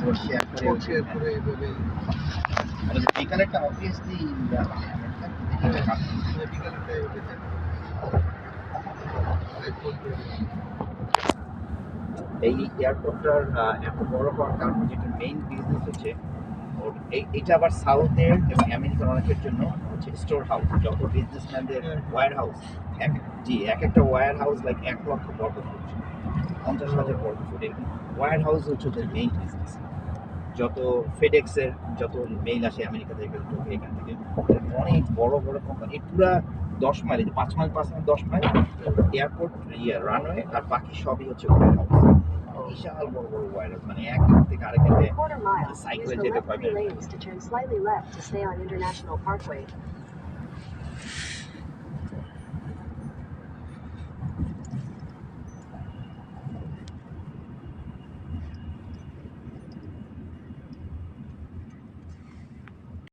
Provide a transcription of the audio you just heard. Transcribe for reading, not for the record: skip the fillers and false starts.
তোর শেয়ার করে শেয়ার করে এইভাবে মানে বিকালেরটা অবভিয়াসলি বিকালটাই ওঠে এই এয়ারপোর্টটার এত বড় হওয়ার কারণ যেটা মেইন বিজনেস হচ্ছে এটা আবার সাউথের এবং আমেরিকার অনেকের জন্য হচ্ছে স্টোর হাউস। যত বিজনেসম্যানদের ওয়্যার হাউস এক একটা ওয়্যার হাউস লাইক 1 লক্ষ বর্গ ফুট, 50,000 বর্গ ফুট, এরকম ওয়্যার হাউস হচ্ছে ওদের মেইন বিজনেস। যত ফেডেক্সের যত মেইল আসে আমেরিকা থেকে এখান থেকে অনেক বড় বড় কোম্পানি পুরা 10 mile 5 mile 5 mile 10 mile airport runway আর বাকি সবই হচ্ছে ওয়্যার হাউস। বিশাল বড় বড় ওয়্যার হাউস, মানে এক থেকে আরেক সাইকেলে যেতে পারবে।